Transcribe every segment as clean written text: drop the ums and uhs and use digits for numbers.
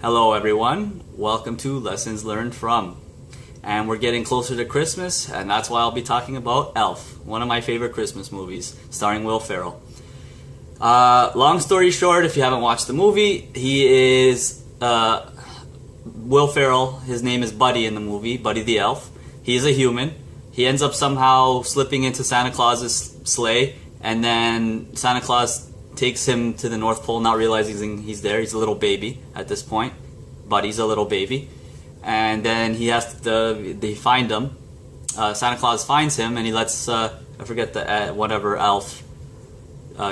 Hello everyone, welcome to Lessons Learned From. And we're getting closer to Christmas, and that's why I'll be talking about Elf, one of my favorite Christmas movies, starring Will Ferrell. Long story short, if you haven't watched the movie, he is Will Ferrell. His name is Buddy in the movie, Buddy the Elf. He is a human. He ends up somehow slipping into Santa Claus's sleigh, and then Santa Claus takes him to the North Pole, not realizing he's there. He's a little baby at this point. Buddy's a little baby. And then they find him. Santa Claus finds him, and he lets, I forget the, whatever elf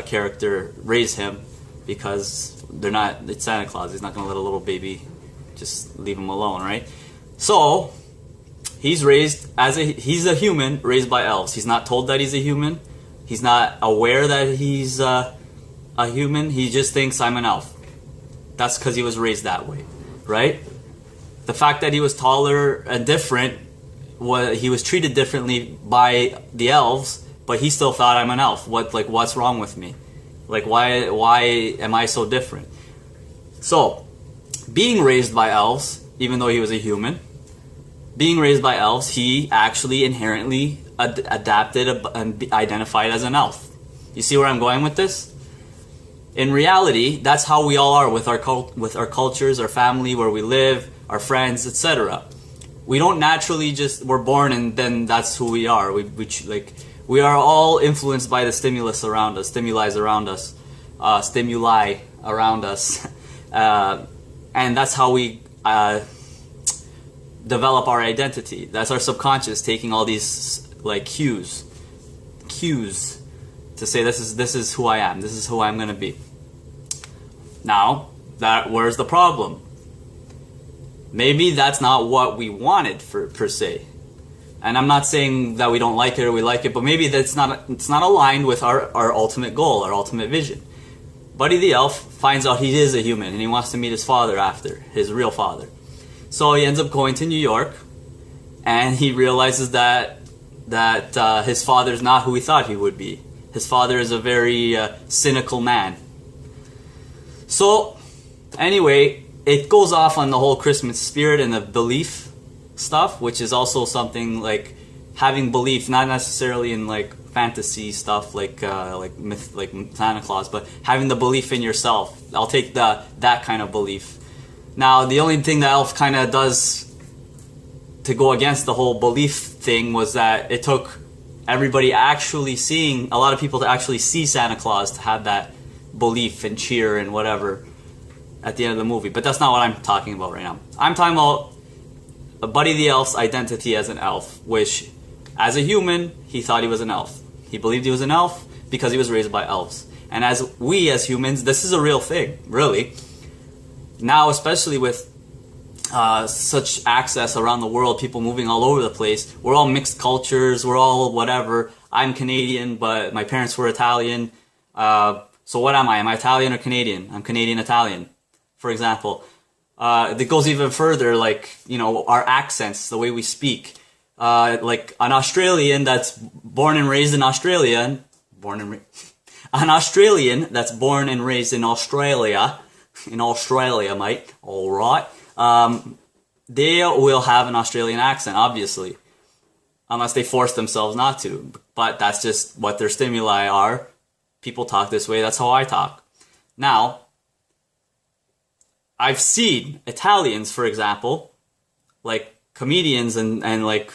character raise him, because it's Santa Claus. He's not going to let a little baby just leave him alone, right? So, he's he's a human raised by elves. He's not told that he's a human. He's not aware that he's a human. He just thinks, I'm an elf. That's because he was raised that way, right? The fact that he was taller and different, he was treated differently by the elves, but he still thought, I'm an elf. What's wrong with me? Why am I so different? So, being raised by elves, even though he was a human, being raised by elves, he actually inherently adapted and identified as an elf. You see where I'm going with this? In reality, that's how we all are with our cultures, our family, where we live, our friends, etc. We don't naturally we're born and then that's who we are. We are all influenced by the stimuli around us, and that's how we develop our identity. That's our subconscious taking all these cues to say this is who I am. This is who I'm going to be. Now, where's the problem? Maybe that's not what we wanted per se. And I'm not saying that we don't like it or we like it, but maybe it's not aligned with our ultimate goal, our ultimate vision. Buddy the Elf finds out he is a human and he wants to meet his father after, his real father. So he ends up going to New York, and he realizes that his father's not who he thought he would be. His father is a very cynical man. So, anyway, it goes off on the whole Christmas spirit and the belief stuff, which is also something like having belief, not necessarily in fantasy stuff like myth, like Santa Claus, but having the belief in yourself. I'll take that kind of belief. Now, the only thing that Elf kind of does to go against the whole belief thing was that it took everybody actually seeing, a lot of people to actually see Santa Claus to have that belief and cheer and whatever at the end of the movie. But that's not what I'm talking about right now. I'm talking about Buddy the Elf's identity as an elf, which, as a human, he thought he was an elf. He believed he was an elf because he was raised by elves. And as humans, this is a real thing, really. Now, especially with such access around the world, people moving all over the place, we're all mixed cultures, we're all whatever. I'm Canadian, but my parents were Italian. So what am I? Am I Italian or Canadian? I'm Canadian-Italian, for example. It goes even further, our accents, the way we speak. An Australian that's born and raised in Australia, an Australian that's born and raised in Australia, mate, alright, they will have an Australian accent, obviously, unless they force themselves not to. But that's just what their stimuli are. People talk this way, that's how I talk. Now, I've seen Italians, for example, comedians and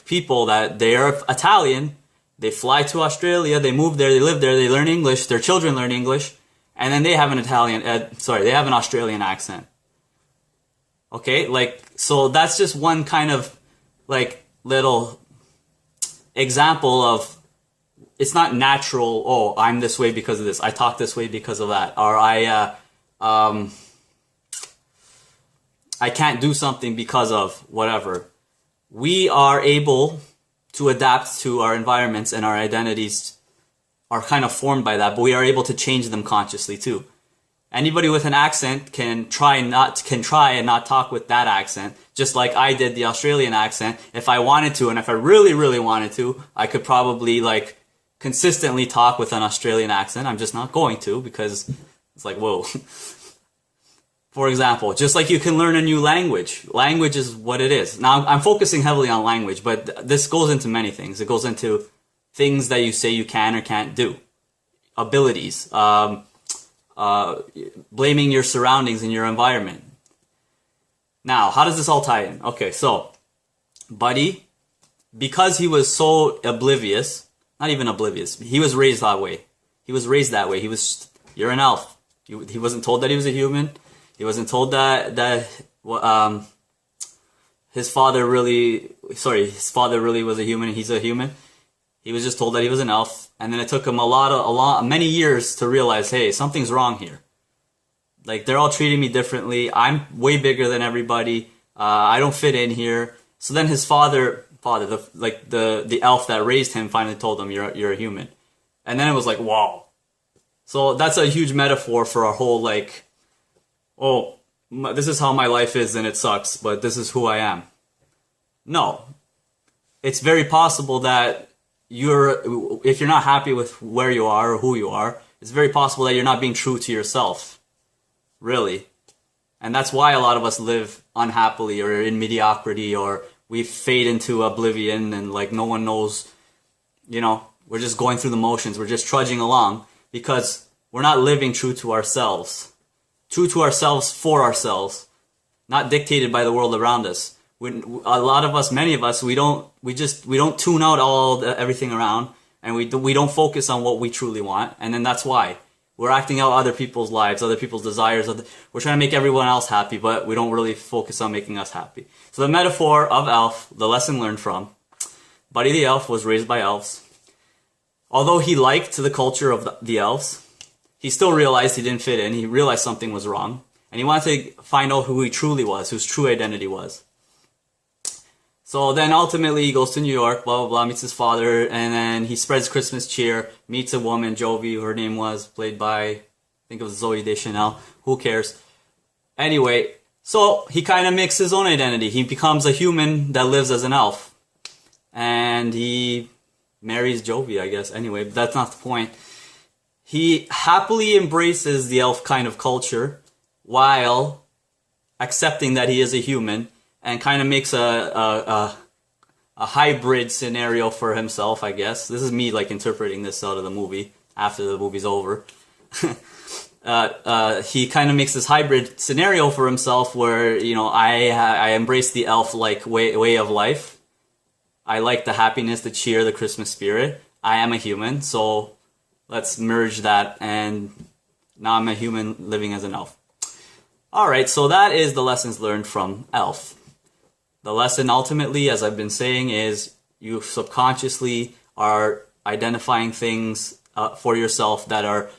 people that they are Italian, they fly to Australia, they move there, they live there, they learn English, their children learn English, and then they have they have an Australian accent. Okay, so that's just one kind of little example of, it's not natural, oh, I'm this way because of this, I talk this way because of that, or I can't do something because of whatever. We are able to adapt to our environments, and our identities are kind of formed by that, but we are able to change them consciously too. Anybody with an accent can try and not talk with that accent, just like I did the Australian accent. If I wanted to, and if I really, really wanted to, I could probably consistently talk with an Australian accent. I'm just not going to, because it's whoa. For example, just like you can learn a new language. Language is what it is. Now, I'm focusing heavily on language, but this goes into many things. It goes into things that you say you can or can't do. Abilities. Blaming your surroundings and your environment. Now, how does this all tie in? Okay, so, Buddy, because he was so oblivious, not even oblivious, he was raised that way. He was raised that way. You're an elf. He wasn't told that he was a human. He wasn't told that his father really was a human and he's a human. He was just told that he was an elf, and then it took him many years to realize, hey, something's wrong here. Like, they're all treating me differently. I'm way bigger than everybody. I don't fit in here. So then his the elf that raised him finally told him, you're a human. And then it was like, wow. So that's a huge metaphor for our whole, like, oh, this is how my life is and it sucks, but this is who I am. No. It's very possible that if you're not happy with where you are or who you are, it's very possible that you're not being true to yourself. Really. And that's why a lot of us live unhappily or in mediocrity, or we fade into oblivion and like no one knows, we're just going through the motions. We're just trudging along because we're not living true to ourselves. True to ourselves for ourselves, not dictated by the world around us. Many of us, we don't tune out everything around, and we don't focus on what we truly want, and then that's why we're acting out other people's lives, other people's desires. We're trying to make everyone else happy, but we don't really focus on making us happy. So the metaphor of elf, the lesson learned from Buddy the elf was raised by elves. Although he liked the culture of the elves, he still realized he didn't fit in. He realized something was wrong, and he wanted to find out who he truly was, whose true identity was. So then ultimately he goes to New York, blah, blah, blah, meets his father, and then he spreads Christmas cheer, meets a woman, Jovi, her name was, played by, I think it was Zooey Deschanel, who cares. Anyway, so he kind of makes his own identity. He becomes a human that lives as an elf. And he marries Jovi, I guess. Anyway, but that's not the point. He happily embraces the elf kind of culture while accepting that he is a human, and kind of makes a hybrid scenario for himself, I guess. This is me like interpreting this out of the movie after the movie's over. He kind of makes this hybrid scenario for himself where, I embrace the elf-like way of life. I like the happiness, the cheer, the Christmas spirit. I am a human, so let's merge that, and now I'm a human living as an elf. Alright, so that is the lessons learned from Elf. The lesson ultimately, as I've been saying, is you subconsciously are identifying things for yourself that are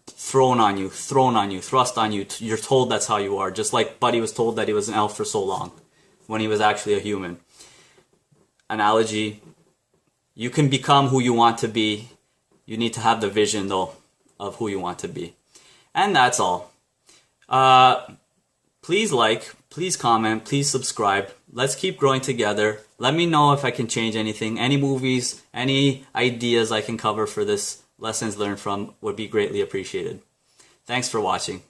thrown on you, thrust on you. You're told that's how you are. Just like Buddy was told that he was an elf for so long when he was actually a human. Analogy, you can become who you want to be. You need to have the vision, though, of who you want to be. And that's all. Please like, please comment, please subscribe. Let's keep growing together. Let me know if I can change anything. Any movies, any ideas I can cover for this lessons learned from would be greatly appreciated. Thanks for watching.